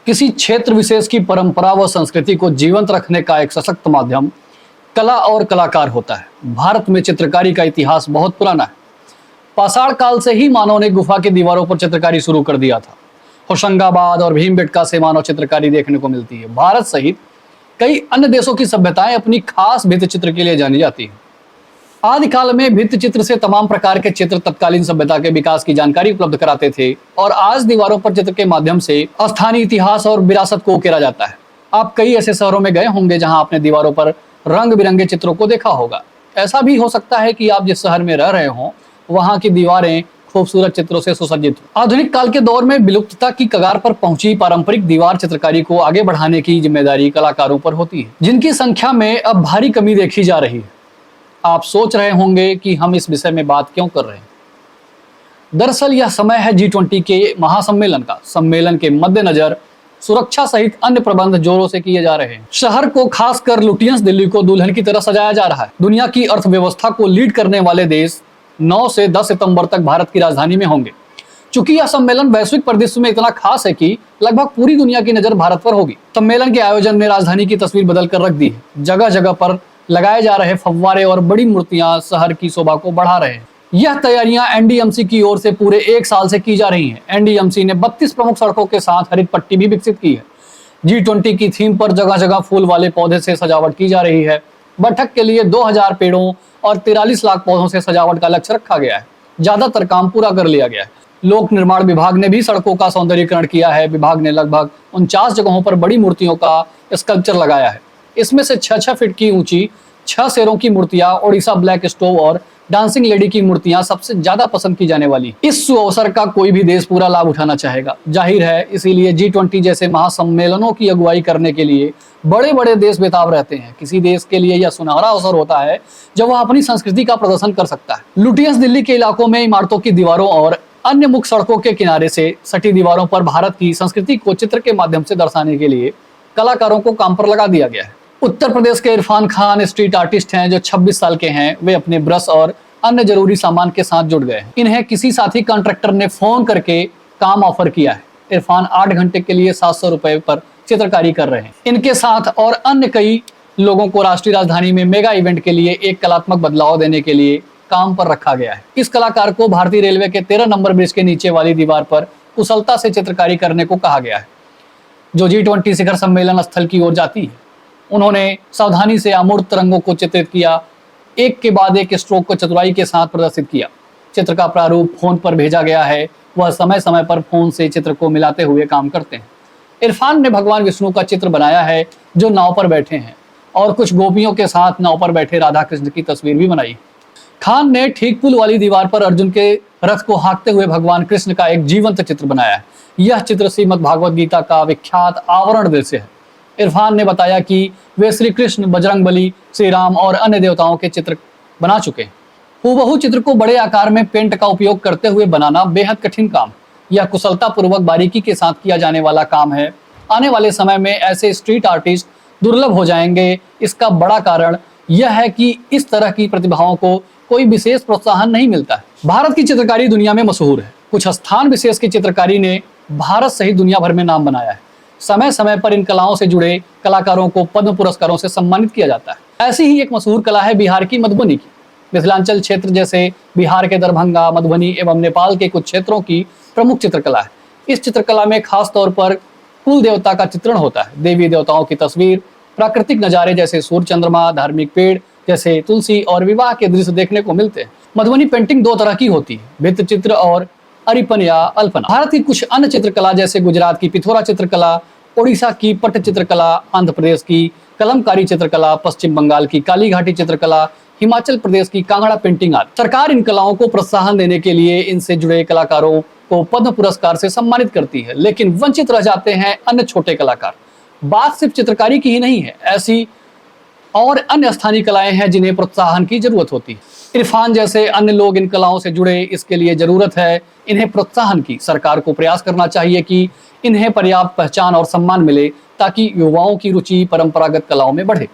किसी क्षेत्र विशेष की परंपरा व संस्कृति को जीवंत रखने का एक सशक्त माध्यम कला और कलाकार होता है। भारत में चित्रकारी का इतिहास बहुत पुराना है। पाषाण काल से ही मानव ने गुफा की दीवारों पर चित्रकारी शुरू कर दिया था। होशंगाबाद और भीमबेटका से मानव चित्रकारी देखने को मिलती है। भारत सहित कई अन्य देशों की सभ्यताएं अपनी खास भित्ति चित्र के लिए जानी जाती हैं। आदिकाल में भित्ति चित्र से तमाम प्रकार के चित्र तत्कालीन सभ्यता के विकास की जानकारी उपलब्ध कराते थे और आज दीवारों पर चित्र के माध्यम से स्थानीय इतिहास और विरासत को उकेरा जाता है। आप कई ऐसे शहरों में गए होंगे जहां आपने दीवारों पर रंग बिरंगे चित्रों को देखा होगा। ऐसा भी हो सकता है कि आप जिस शहर में रह रहे हों वहां की दीवारें खूबसूरत चित्रों से सुसज्जित हो। आधुनिक काल के दौर में विलुप्तता की कगार पर पहुंची पारंपरिक दीवार चित्रकारी को आगे बढ़ाने की जिम्मेदारी कलाकारों पर होती है, जिनकी संख्या में अब भारी कमी देखी जा रही है। आप सोच रहे होंगे कि हम इस विषय में बात क्यों कर रहे हैं। दरअसल यह समय है G20 के महासम्मेलन का। सम्मेलन के मद्देनजर सुरक्षा सहित अन्य प्रबंध जोरों से किए जा रहे हैं। शहर को खासकर लुटियंस दिल्ली को दुल्हन की तरह सजाया जा रहा है। दुनिया की अर्थव्यवस्था को लीड करने वाले देश 9 से 10 सितंबर तक भारत की राजधानी में होंगे। चूंकि यह सम्मेलन वैश्विक परिदृश्य में इतना खास है कि लगभग पूरी दुनिया की नजर भारत पर होगी। सम्मेलन के आयोजन ने राजधानी की तस्वीर बदल कर रख दी है। जगह जगह पर लगाए जा रहे फव्वारे और बड़ी मूर्तियां शहर की शोभा को बढ़ा रहे हैं। यह तैयारियां NDMC की ओर से पूरे 1 साल से की जा रही हैं। NDMC ने 32 प्रमुख सड़कों के साथ हरित पट्टी भी विकसित की है। G20 की थीम पर जगह जगह फूल वाले पौधे से सजावट की जा रही है। बैठक के लिए 2000 पेड़ों और 43 लाख पौधों से सजावट का लक्ष्य रखा गया है। ज्यादातर काम पूरा कर लिया गया है। लोक निर्माण विभाग ने भी सड़कों का सौंदर्यीकरण किया है। विभाग ने लगभग 49 जगहों पर बड़ी मूर्तियों का स्कल्पचर लगाया है। इसमें से 6-6 फीट की ऊंची 6 शेरों की मूर्तियां, ओडिशा ब्लैक स्टोव और डांसिंग लेडी की मूर्तियां सबसे ज्यादा पसंद की जाने वाली। इस अवसर का कोई भी देश पूरा लाभ उठाना चाहेगा, जाहिर है। इसीलिए G20 जैसे महासम्मेलनों की अगुवाई करने के लिए बड़े बड़े देश बेताब रहते हैं। किसी देश के लिए यह सुनहरा अवसर होता है जब वह अपनी संस्कृति का प्रदर्शन कर सकता है। लुटियंस दिल्ली के इलाकों में इमारतों की दीवारों और अन्य मुख्य सड़कों के किनारे से सटी दीवारों पर भारत की संस्कृति को चित्र के माध्यम से दर्शाने के लिए कलाकारों को काम पर लगा दिया गया है। उत्तर प्रदेश के इरफान खान स्ट्रीट आर्टिस्ट हैं जो 26 साल के हैं। वे अपने ब्रश और अन्य जरूरी सामान के साथ जुड़ गए हैं। इन्हें किसी साथी कॉन्ट्रैक्टर ने फोन करके काम ऑफर किया है। इरफान 8 घंटे के लिए 700 रुपए पर चित्रकारी कर रहे हैं। इनके साथ और अन्य कई लोगों को राष्ट्रीय राजधानी में मेगा इवेंट के लिए एक कलात्मक बदलाव देने के लिए काम पर रखा गया है। इस कलाकार को भारतीय रेलवे के 13 नंबर ब्रिज के नीचे वाली दीवार पर कुशलता से चित्रकारी करने को कहा गया है, जो G20 शिखर सम्मेलन स्थल की ओर जाती है। उन्होंने सावधानी से अमूर्त रंगों को चित्रित किया, एक के बाद एक स्ट्रोक को चतुराई के साथ प्रदर्शित किया। चित्र का प्रारूप फोन पर भेजा गया है। वह समय समय पर फोन से चित्र को मिलाते हुए काम करते हैं। इरफान ने भगवान विष्णु का चित्र बनाया है जो नाव पर बैठे हैं और कुछ गोपियों के साथ नाव पर बैठे राधा कृष्ण की तस्वीर भी बनाई। खान ने ठीक पुल वाली दीवार पर अर्जुन के रथ को हाँकते हुए भगवान कृष्ण का एक जीवंत चित्र बनाया है। यह चित्र श्रीमद् भागवत गीता का विख्यात आवरण दृश्य है। इरफान ने बताया कि वे श्री कृष्ण, बजरंगबली, श्री राम और अन्य देवताओं के चित्र बना चुके हैं। हूबहू चित्र को बड़े आकार में पेंट का उपयोग करते हुए बनाना बेहद कठिन काम। यह कुशलता पूर्वक बारीकी के साथ किया जाने वाला काम है। आने वाले समय में ऐसे स्ट्रीट आर्टिस्ट दुर्लभ हो जाएंगे। इसका बड़ा कारण यह है कि इस तरह की प्रतिभाओं को कोई विशेष प्रोत्साहन नहीं मिलता है। भारत की चित्रकारी दुनिया में मशहूर है। कुछ स्थान विशेष की चित्रकारी ने भारत सहित दुनिया भर में नाम बनाया है। समय समय पर इन कलाओं से जुड़े कलाकारों को पद्म पुरस्कारों से सम्मानित किया जाता है। ऐसी ही एक मशहूर कला है बिहार की मधुबनी की। मिथिलांचल क्षेत्र जैसे बिहार के दरभंगा, मधुबनी एवं नेपाल के कुछ क्षेत्रों की प्रमुख चित्रकला है। इस चित्रकला में खास तौर पर कुल देवता का चित्रण होता है। देवी देवताओं की तस्वीर, प्राकृतिक नजारे जैसे सूर्य चंद्रमा, धार्मिक पेड़ जैसे तुलसी और विवाह के दृश्य देखने को मिलते हैं। मधुबनी पेंटिंग 2 तरह की होती है, भित्ति चित्र और अरिपन या अल्पना। भारत की कुछ अन्य चित्रकला जैसे गुजरात की पिथोरा चित्रकला, ओडिशा की पट्ट चित्रकला, आंध्र प्रदेश की कलमकारी चित्रकला, पश्चिम बंगाल की काली घाटी चित्रकला, हिमाचल प्रदेश की कांगड़ा पेंटिंग आदि। सरकार इन कलाओं को प्रोत्साहन देने के लिए इनसे जुड़े कलाकारों को पद्म पुरस्कार से सम्मानित करती है, लेकिन वंचित रह जाते हैं अन्य छोटे कलाकार। बात सिर्फ चित्रकारी की ही नहीं है, ऐसी और अन्य स्थानीय कलाएं हैं जिन्हें प्रोत्साहन की जरूरत होती है। इरफान जैसे अन्य लोग इन कलाओं से जुड़े, इसके लिए जरूरत है इन्हें प्रोत्साहन की। सरकार को प्रयास करना चाहिए कि इन्हें पर्याप्त पहचान और सम्मान मिले ताकि युवाओं की रुचि परंपरागत कलाओं में बढ़े।